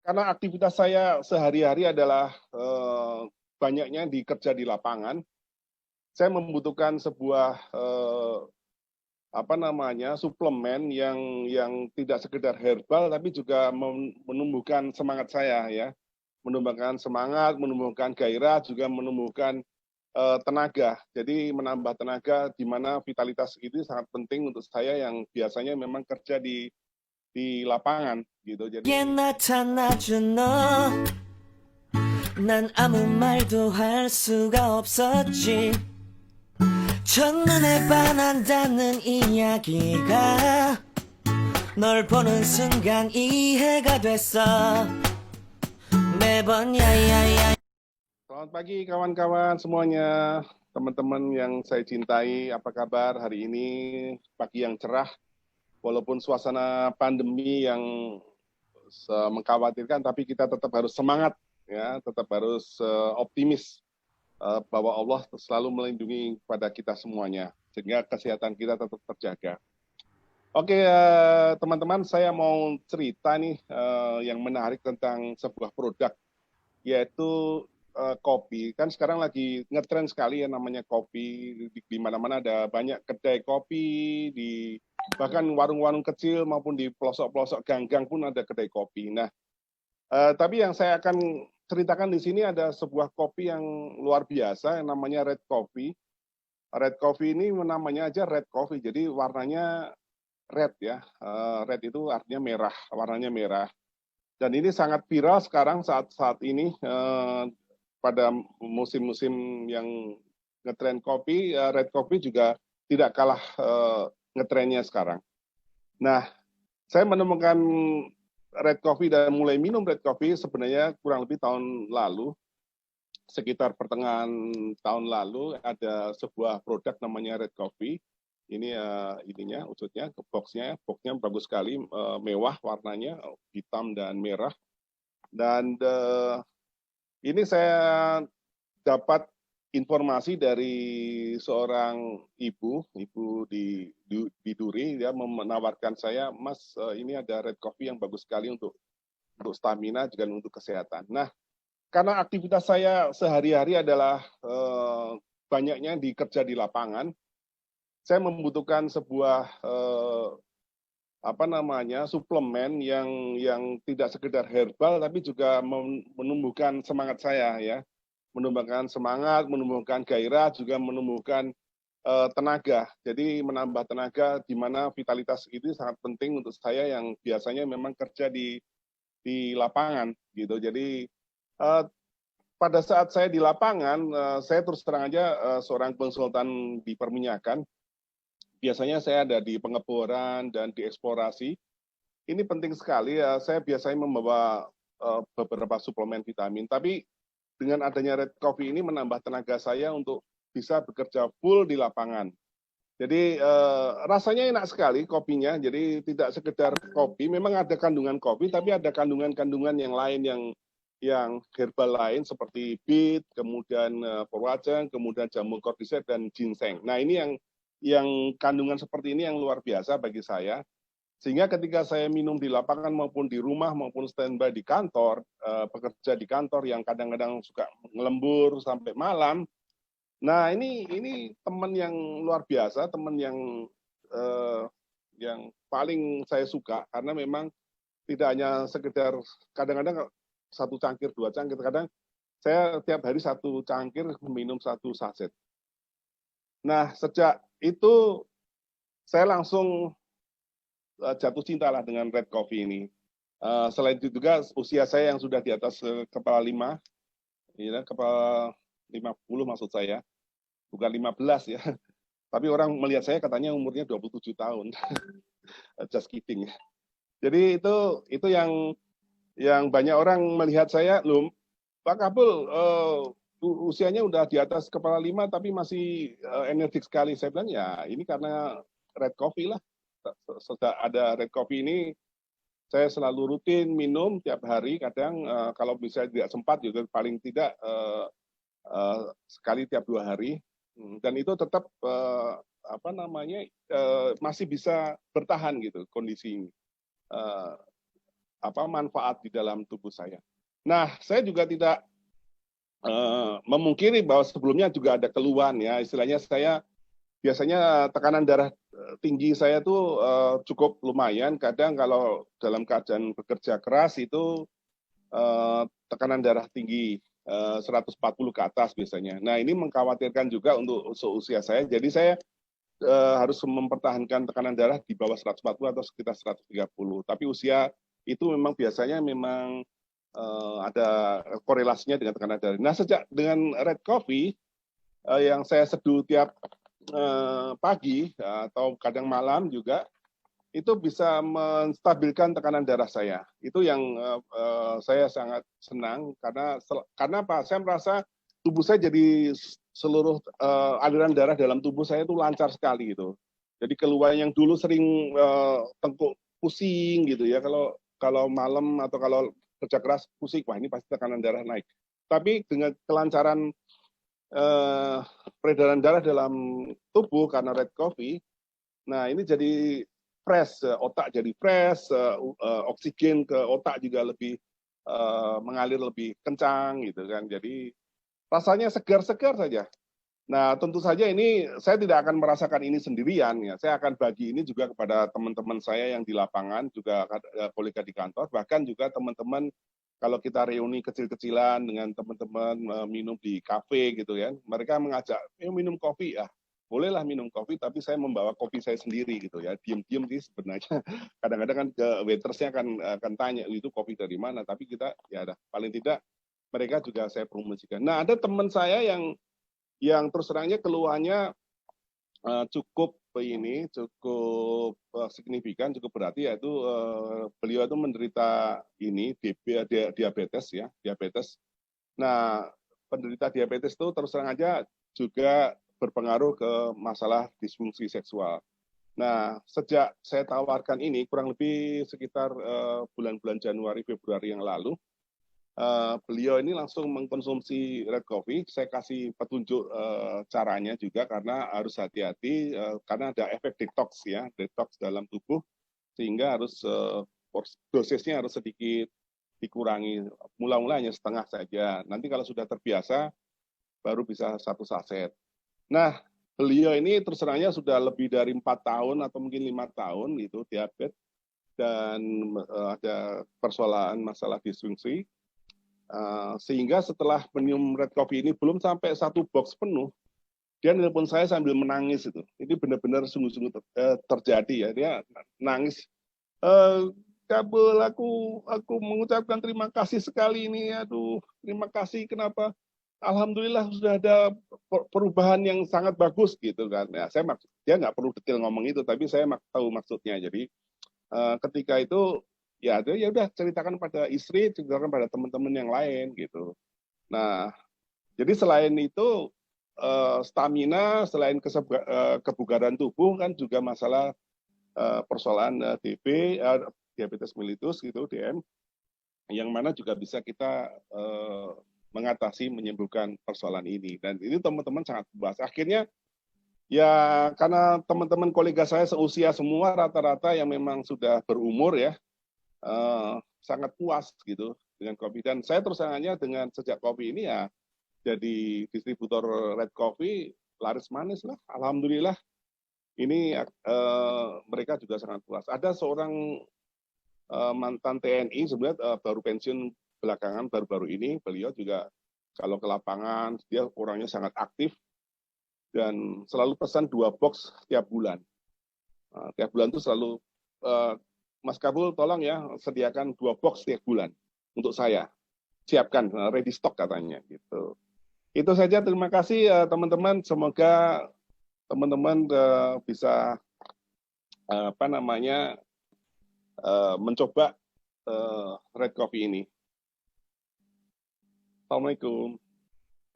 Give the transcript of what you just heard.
Karena aktivitas saya sehari-hari adalah banyaknya kerja di lapangan, saya membutuhkan sebuah suplemen yang tidak sekedar herbal tapi juga menumbuhkan semangat saya ya, menumbuhkan semangat, menumbuhkan gairah, juga menumbuhkan tenaga. Jadi menambah tenaga di mana vitalitas itu sangat penting untuk saya yang biasanya memang kerja di lapangan gitu. Jadi 난 아무 말도 할 수가 없었지. 첫눈에 반한다는 이야기가 널 보는 순간 이해가 됐어. 매번 야야야. selamat pagi kawan-kawan semuanya, teman-teman yang saya cintai, apa kabar hari ini? Pagi yang cerah, walaupun suasana pandemi yang mengkhawatirkan, tapi kita tetap harus semangat, ya, tetap harus optimis bahwa Allah selalu melindungi pada kita semuanya, sehingga kesehatan kita tetap terjaga. Oke, teman-teman, saya mau cerita nih yang menarik tentang sebuah produk, yaitu kopi. Kan sekarang lagi ngetren sekali ya namanya kopi, di mana-mana ada banyak kedai kopi, bahkan warung-warung kecil maupun di pelosok-pelosok gang-gang pun ada kedai kopi. Nah, tapi yang saya akan ceritakan di sini ada sebuah kopi yang luar biasa yang namanya red coffee. Red coffee ini namanya aja red coffee, jadi warnanya red ya. Red itu artinya merah, warnanya merah. Dan ini sangat viral sekarang saat ini pada musim-musim yang ngetren kopi, red coffee juga tidak kalah ngetrennya sekarang. Nah, saya menemukan red coffee dan mulai minum red coffee sebenarnya kurang lebih tahun lalu, sekitar pertengahan tahun lalu ada sebuah produk namanya red coffee. Ini ininya, wujudnya, boxnya bagus sekali, mewah warnanya, hitam dan merah. Dan ini saya dapat informasi dari seorang ibu di Duri, dia menawarkan saya, Mas, ini ada red coffee yang bagus sekali untuk stamina juga untuk kesehatan. Nah, karena aktivitas saya sehari-hari adalah banyaknya kerja di lapangan, saya membutuhkan sebuah suplemen yang tidak sekedar herbal tapi juga menumbuhkan semangat saya ya, menumbuhkan semangat, menumbuhkan gairah, juga menumbuhkan tenaga. Jadi menambah tenaga di mana vitalitas itu sangat penting untuk saya yang biasanya memang kerja di lapangan gitu. Jadi pada saat saya di lapangan, saya terus terang aja seorang konsultan di perminyakan. Biasanya saya ada di pengeboran dan di eksplorasi. Ini penting sekali, saya biasanya membawa beberapa suplemen vitamin, tapi dengan adanya red coffee ini menambah tenaga saya untuk bisa bekerja full di lapangan. Jadi rasanya enak sekali kopinya, jadi tidak sekedar kopi, memang ada kandungan kopi, tapi ada kandungan-kandungan yang lain yang herbal lain seperti beet, kemudian powajang, kemudian jamu cordyceps dan ginseng. Nah ini yang kandungan seperti ini yang luar biasa bagi saya, sehingga ketika saya minum di lapangan maupun di rumah maupun standby di kantor, bekerja di kantor yang kadang-kadang suka ngelembur sampai malam. Nah ini teman yang luar biasa, teman yang paling saya suka, karena memang tidak hanya sekedar kadang-kadang satu cangkir, dua cangkir, kadang saya tiap hari satu cangkir minum satu saset. Nah sejak itu saya langsung jatuh cinta lah dengan red coffee ini. Selain itu juga usia saya yang sudah di atas kepala 5, ya, kepala 50 maksud saya, bukan 15 ya. Tapi orang melihat saya katanya umurnya 27 tahun. Just kidding. Jadi itu yang banyak orang melihat saya, loh Pak Kapul usianya udah di atas kepala 5 tapi masih energik sekali. Saya bilang ya ini karena red coffee lah. Setelah ada red coffee ini saya selalu rutin minum tiap hari, kadang kalau bisa tidak sempat juga paling tidak sekali tiap 2 hari, dan itu tetap masih bisa bertahan gitu kondisi ini. manfaat di dalam tubuh saya. Nah, saya juga tidak memungkiri bahwa sebelumnya juga ada keluhan ya, istilahnya saya biasanya tekanan darah tinggi saya tuh cukup lumayan. Kadang kalau dalam keadaan bekerja keras itu tekanan darah tinggi 140 ke atas biasanya. Nah, ini mengkhawatirkan juga untuk usia saya. Jadi saya harus mempertahankan tekanan darah di bawah 140 atau sekitar 130. Tapi usia itu memang biasanya memang ada korelasinya dengan tekanan darah. Nah, sejak dengan Red Coffee yang saya seduh tiap pagi atau kadang malam juga, itu bisa menstabilkan tekanan darah saya. Itu yang saya sangat senang karena apa? Saya merasa tubuh saya jadi seluruh aliran darah dalam tubuh saya itu lancar sekali gitu. Jadi keluhan yang dulu sering tengkuk pusing gitu ya, kalau malam atau kalau kerja keras pusing, wah ini pasti tekanan darah naik. Tapi dengan kelancaran peredaran darah dalam tubuh karena Red Coffee, nah ini jadi fresh, otak jadi fresh, oksigen ke otak juga lebih mengalir lebih kencang gitu kan. Jadi rasanya segar-segar saja. Nah, tentu saja ini saya tidak akan merasakan ini sendirian ya. Saya akan bagi ini juga kepada teman-teman saya yang di lapangan, juga kolega di kantor, bahkan juga teman-teman kalau kita reuni kecil-kecilan dengan teman-teman minum di kafe gitu ya. Mereka mengajak, minum kopi ya. Bolehlah minum kopi, tapi saya membawa kopi saya sendiri gitu ya. Diam-diam sih sebenarnya. Kadang-kadang kan ke waitersnya akan tanya, itu kopi dari mana? Tapi kita ya paling tidak mereka juga saya promosikan. Nah, ada teman saya yang terus terangnya keluhannya cukup signifikan, cukup berarti, yaitu beliau itu menderita diabetes ya, diabetes. Nah, penderita diabetes itu terus terang aja juga berpengaruh ke masalah disfungsi seksual. Nah, sejak saya tawarkan ini kurang lebih sekitar bulan-bulan Januari Februari yang lalu, beliau ini langsung mengkonsumsi Red Coffee. Saya kasih petunjuk caranya juga karena harus hati-hati karena ada efek detox ya, detox dalam tubuh, sehingga harus dosisnya harus sedikit dikurangi. Mula-mula hanya setengah saja. Nanti kalau sudah terbiasa baru bisa 1 saset. Nah, beliau ini terus terangnya sudah lebih dari 4 tahun atau mungkin 5 tahun gitu diabetes dan ada persoalan masalah disfungsi. Sehingga setelah minum Red Coffee ini belum sampai 1 box penuh, dia nelpon saya sambil menangis itu. Ini benar-benar sungguh-sungguh terjadi ya. Dia nangis. Kabel, aku mengucapkan terima kasih sekali ini. Aduh, terima kasih. Kenapa? Alhamdulillah sudah ada perubahan yang sangat bagus gitu kan. Ya, dia nggak perlu detail ngomong itu, tapi saya tahu maksudnya. Jadi ketika itu ya udah ceritakan pada istri, ceritakan pada teman-teman yang lain gitu. Nah, jadi selain itu stamina, selain kebugaran tubuh kan juga masalah persoalan diabetes mellitus gitu, DM, yang mana juga bisa kita mengatasi, menyembuhkan persoalan ini. Dan ini teman-teman sangat bahas. Akhirnya ya karena teman-teman kolega saya seusia semua rata-rata yang memang sudah berumur ya, sangat puas gitu dengan kopi. Dan saya terus terangnya dengan sejak kopi ini ya jadi distributor Red Coffee laris manis lah. Alhamdulillah ini mereka juga sangat puas. Ada seorang mantan TNI sebenarnya baru pensiun belakangan baru-baru ini, beliau juga kalau ke lapangan dia orangnya sangat aktif dan selalu pesan 2 box tiap bulan. Tiap bulan itu selalu Mas Kabul tolong ya sediakan 2 box tiap bulan untuk saya. Siapkan ready stock katanya gitu. Itu saja, terima kasih teman-teman. Semoga teman-teman bisa mencoba Red Coffee ini. Assalamualaikum.